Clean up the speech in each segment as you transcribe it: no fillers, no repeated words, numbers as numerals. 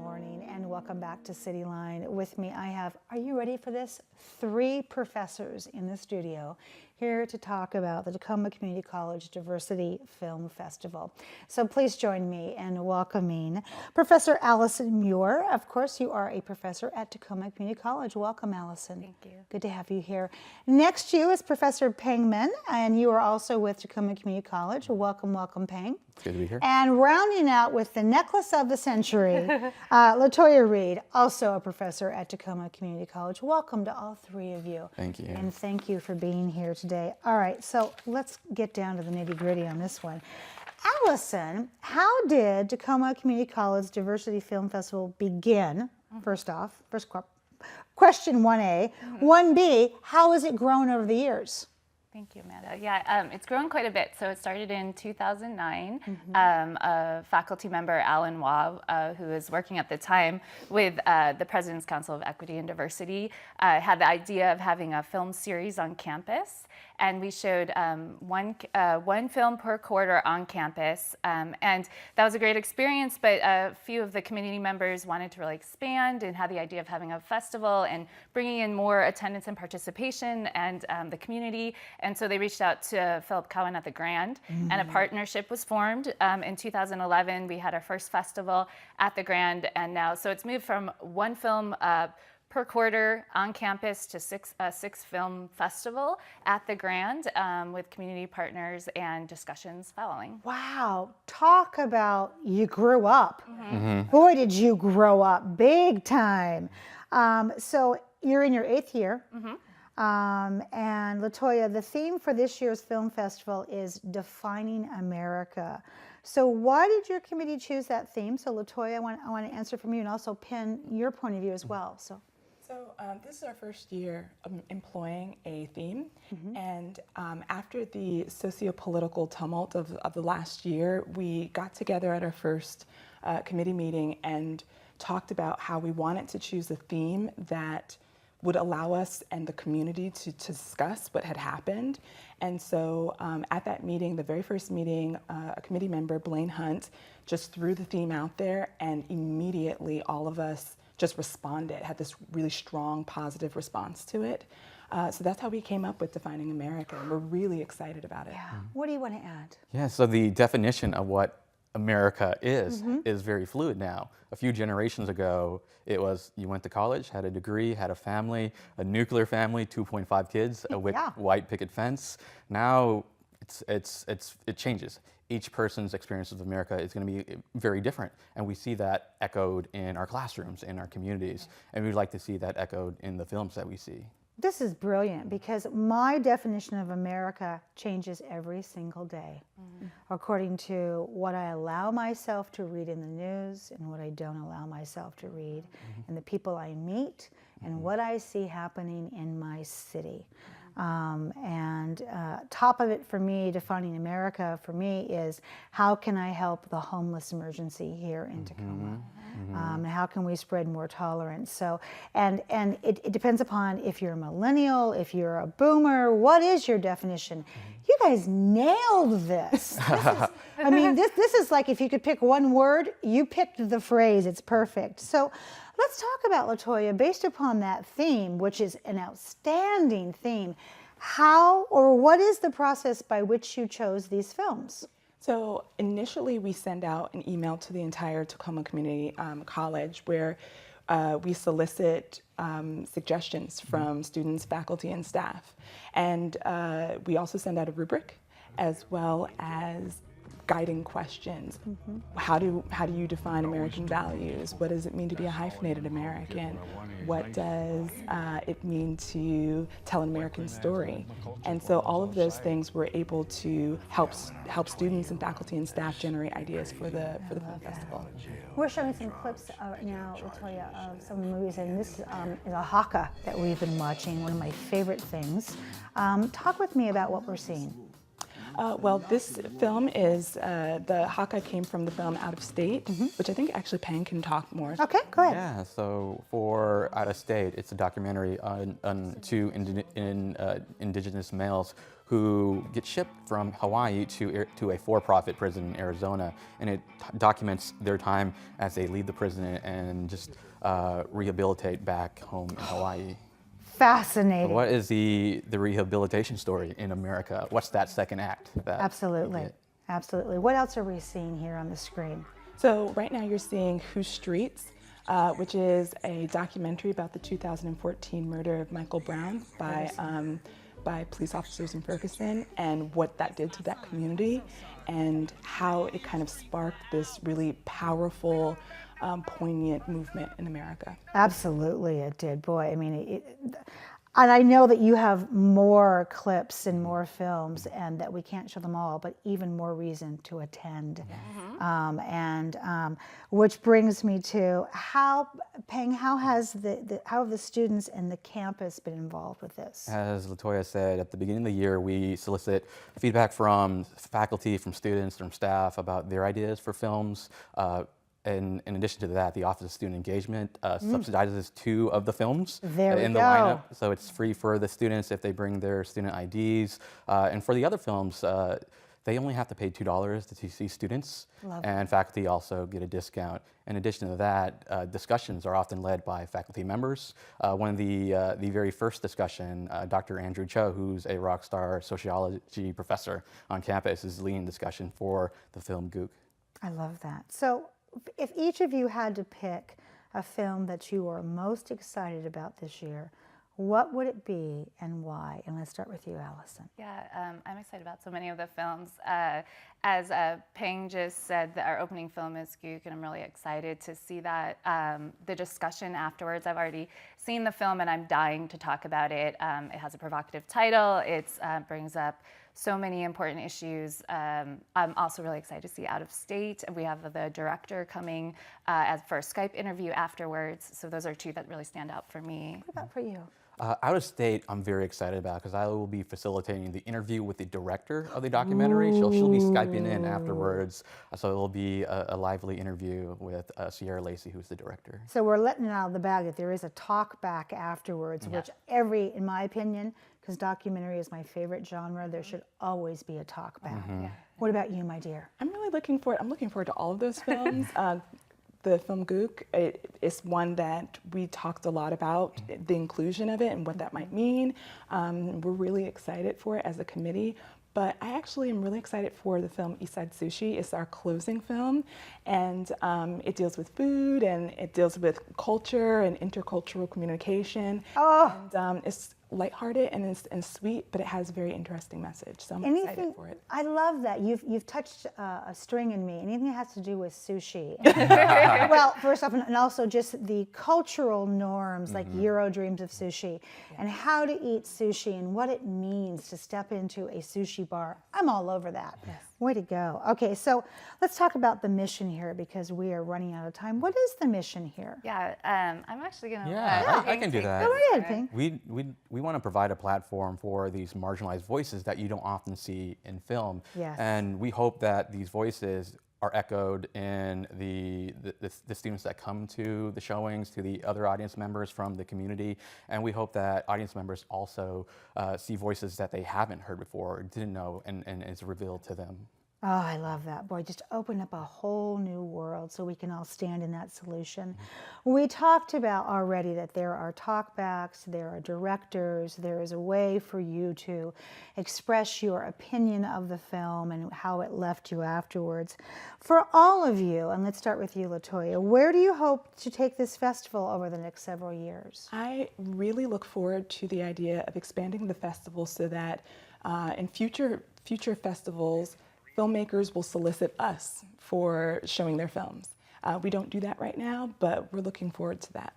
morning and welcome back to CityLine. With me I have, are you ready for this? 3 professors in the studio here to talk about the Tacoma Community College Diversity Film Festival. So please join me in welcoming Professor Allison Muir. Of course, you are a professor at Tacoma Community College. Welcome, Allison. Thank you. Good to have you here. Next to you is Professor Peng Men, and you are also with Tacoma Community College. Welcome, welcome, Peng. It's good to be here. And rounding out with the necklace of the century, LaToya Reid, also a professor at Tacoma Community College. Welcome to all 3 of you. Thank you. And thank you for being here today. All right, so let's get down to the nitty-gritty on this one. Allison, how did Tacoma Community College Diversity Film Festival begin? First off, question 1A. 1B, how has it grown over the years? Thank you, Amanda. Yeah, it's grown quite a bit. So it started in 2009. A faculty member, Allison Muir, who was working at the time with the President's Council of Equity and Diversity, had the idea of having a film series on campus. And we showed one film per quarter on campus. And that was a great experience, but a few of the community members wanted to really expand and had the idea of having a festival and bringing in more attendance and participation and the community. And so they reached out to Philip Cowan at the Grand, and a partnership was formed. In 2011, we had our first festival at the Grand, and now, so it's moved from one film per quarter on campus to six film festival at the Grand with community partners and discussions following. Wow, talk about you grew up. Boy, did you grow up big time. So you're in your 8th year. And LaToya, the theme for this year's film festival is Defining America. So why did your committee choose that theme? So LaToya, I want to answer from you, and also Penn, your point of view as well. So this is our first year employing a theme, and after the socio-political tumult of the last year, we got together at our first committee meeting and talked about how we wanted to choose a theme that would allow us and the community to discuss what had happened. And so at that meeting, the very first meeting, a committee member, Blaine Hunt, just threw the theme out there, and immediately all of us just responded, had this really strong, positive response to it. So that's how we came up with Defining America, and we're really excited about it. yeah, what do you want to add? Yeah, so the definition of what America is very fluid now. A few generations ago, it was you went to college, had a degree, had a family, a nuclear family, 2.5 kids, a white picket fence. Now it changes. Each person's experience of America is going to be very different, and we see that echoed in our classrooms, in our communities, and we'd like to see that echoed in the films that we see. This is brilliant, because my definition of America changes every single day according to what I allow myself to read in the news and what I don't allow myself to read, and the people I meet and what I see happening in my city. Top of it for me, Defining America for me, is how can I help the homeless emergency here in Tacoma? How can we spread more tolerance? So, and it depends upon if you're a millennial, if you're a boomer, what is your definition? You guys nailed this. This is like, if you could pick one word, you picked the phrase, it's perfect. So let's talk about, LaToya, based upon that theme, which is an outstanding theme, how or what is the process by which you chose these films? So initially, we send out an email to the entire Tacoma Community College where we solicit suggestions from students, faculty, and staff. And we also send out a rubric as well as guiding questions. How do you define American values? What does it mean to be a hyphenated American? What does it mean to tell an American story? And so all of those things we're able to help students and faculty and staff generate ideas for the film festival. We're showing some clips now, LaToya, of some movies, and this is a haka that we've been watching, one of my favorite things. Talk with me about what we're seeing. Well, this film is, the Hawkeye came from the film Out of State, which I think actually Pang can talk more. Okay, go ahead. Yeah, so for Out of State, it's a documentary on two indigenous males who get shipped from Hawaii to a for-profit prison in Arizona, and it documents their time as they leave the prison and just rehabilitate back home in Hawaii. Fascinating. What is the rehabilitation story in America? What's that second act? Absolutely. Absolutely. What else are we seeing here on the screen? So right now you're seeing Whose Streets, which is a documentary about the 2014 murder of Michael Brown by police officers in Ferguson, and what that did to that community, and how it kind of sparked this really powerful, poignant movement in America. Absolutely, it did. Boy, I mean, and I know that you have more clips and more films, and that we can't show them all, but even more reason to attend. Which brings me to Peng, how have the students and the campus been involved with this? As LaToya said, at the beginning of the year, we solicit feedback from faculty, from students, from staff about their ideas for films. And in addition to that, the Office of Student Engagement subsidizes 2 of the films in the lineup. So it's free for the students if they bring their student IDs. And for the other films, they only have to pay $2 to see students. And faculty also get a discount. In addition to that, discussions are often led by faculty members. One of the very first discussion, Dr. Andrew Cho, who's a rock star sociology professor on campus, is leading discussion for the film Gook. I love that. So, if each of you had to pick a film that you are most excited about this year, what would it be and why? And let's start with you, Allison. Yeah, I'm excited about so many of the films. As Peng just said, our opening film is Gook, and I'm really excited to see that. The discussion afterwards, I've already seen the film and I'm dying to talk about it. It has a provocative title. It brings up so many important issues. I'm also really excited to see Out of State. We have the director coming for a Skype interview afterwards. So those are 2 that really stand out for me. What about for you? Out of State, I'm very excited about because I will be facilitating the interview with the director of the documentary. She'll be Skyping in afterwards, so it'll be a lively interview with Sierra Lacey, who's the director. So we're letting it out of the bag that there is a talk back afterwards, which in my opinion, because documentary is my favorite genre, there should always be a talk back. What about you, my dear? I'm really looking forward to all of those films. The film Gook is one that we talked a lot about, the inclusion of it and what that might mean. We're really excited for it as a committee. But I actually am really excited for the film East Side Sushi. It's our closing film, and it deals with food, and it deals with culture and intercultural communication. And it's lighthearted and sweet, but it has a very interesting message. So I'm excited for it. I love that. You've touched a string in me. Anything that has to do with sushi. Well, first off, and also just the cultural norms, like Euro dreams of sushi, and how to eat sushi and what it means to step into a sushi bar. I'm all over that. Yes. Way to go. Okay, so let's talk about the mission here because we are running out of time. What is the mission here? Yeah, I'm actually going to I can do that. Go ahead, Ping. We want to provide a platform for these marginalized voices that you don't often see in film. Yes. And we hope that these voices are echoed in the students that come to the showings, to the other audience members from the community. And we hope that audience members also see voices that they haven't heard before or didn't know and it's revealed to them. Oh, I love that. Boy, just open up a whole new world so we can all stand in that solution. We talked about already that there are talkbacks, there are directors, there is a way for you to express your opinion of the film and how it left you afterwards. For all of you, and let's start with you, LaToya, where do you hope to take this festival over the next several years? I really look forward to the idea of expanding the festival so that in future festivals, filmmakers will solicit us for showing their films. We don't do that right now, but we're looking forward to that.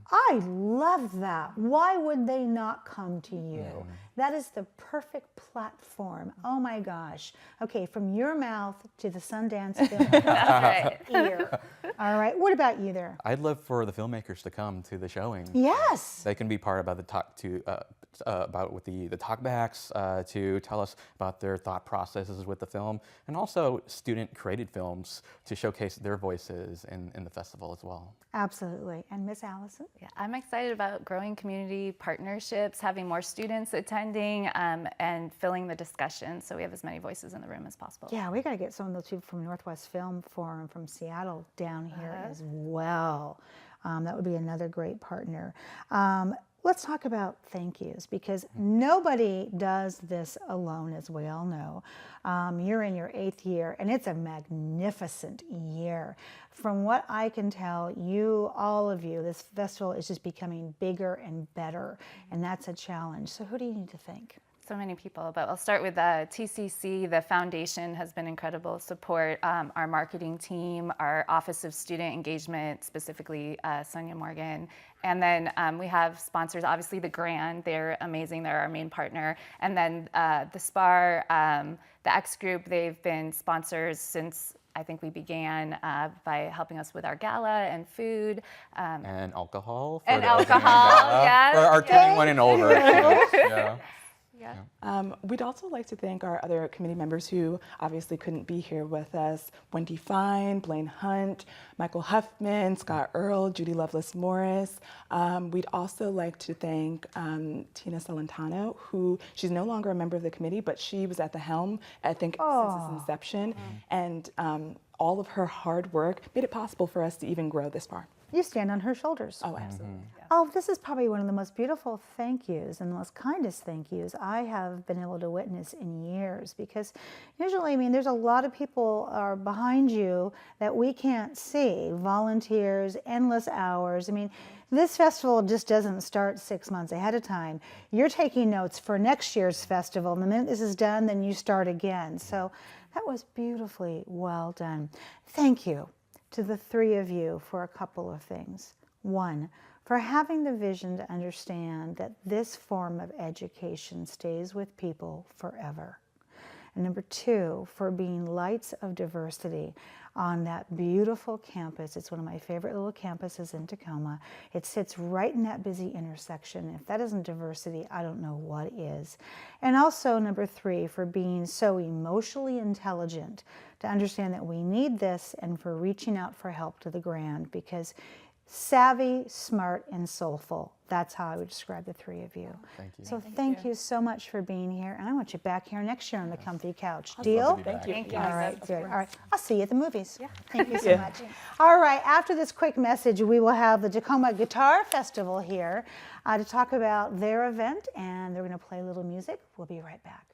I love that. Why would they not come to you? That is the perfect platform. Oh my gosh. Okay, from your mouth to the Sundance Film ear. All right, what about you there? I'd love for the filmmakers to come to the showing. Yes. They can be part of the about with the talkbacks, to tell us about their thought processes with the film, and also student-created films to showcase their voices in the festival as well. Absolutely. And Miss Allison? Yeah, I'm excited about growing community partnerships, having more students attending, and filling the discussion so we have as many voices in the room as possible. Yeah, we got to get some of those people from Northwest Film Forum from Seattle down here as well. That would be another great partner. Let's talk about thank yous, because nobody does this alone, as we all know. You're in your 8th year, and it's a magnificent year. From what I can tell, all of you, this festival is just becoming bigger and better, and that's a challenge. So who do you need to thank? So many people, but I'll start with TCC. The foundation has been incredible support. Our marketing team, our Office of Student Engagement, specifically Sonia Morgan. And then we have sponsors, obviously the Grand, they're amazing, they're our main partner. And then the SPAR, the X Group, they've been sponsors since I think we began by helping us with our gala and food. And alcohol. And alcohol, yes. For our 21 and over. Yeah. Yeah. We'd also like to thank our other committee members who obviously couldn't be here with us. Wendy Fine, Blaine Hunt, Michael Huffman, Scott Earl, Judy Lovelace Morris. We'd also like to thank Tina Celentano, who she's no longer a member of the committee, but she was at the helm, I think, since its inception. And all of her hard work made it possible for us to even grow this far. You stand on her shoulders. Oh, absolutely. Oh, this is probably one of the most beautiful thank yous and the most kindest thank yous I have been able to witness in years, because usually, I mean, there's a lot of people are behind you that we can't see, volunteers, endless hours. I mean, this festival just doesn't start 6 months ahead of time. You're taking notes for next year's festival, and the minute this is done, then you start again. So that was beautifully well done. Thank you to the 3 of you for a couple of things. 1, for having the vision to understand that this form of education stays with people forever. And number 2, for being lights of diversity on that beautiful campus. It's one of my favorite little campuses in Tacoma. It sits right in that busy intersection. If that isn't diversity, I don't know what is. And also number 3, for being so emotionally intelligent to understand that we need this, and for reaching out for help to the Grand, because savvy, smart, and soulful. That's how I would describe the 3 of you. Thank you. So thank you so much for being here, and I want you back here next year on the comfy couch. I'd Deal? love to be Thank back. you. Thank you. All right, Of good. course. All right, I'll see you at the movies. Yeah. Thank you so much. All right, after this quick message, we will have the Tacoma Guitar Festival here to talk about their event, and they're going to play a little music. We'll be right back.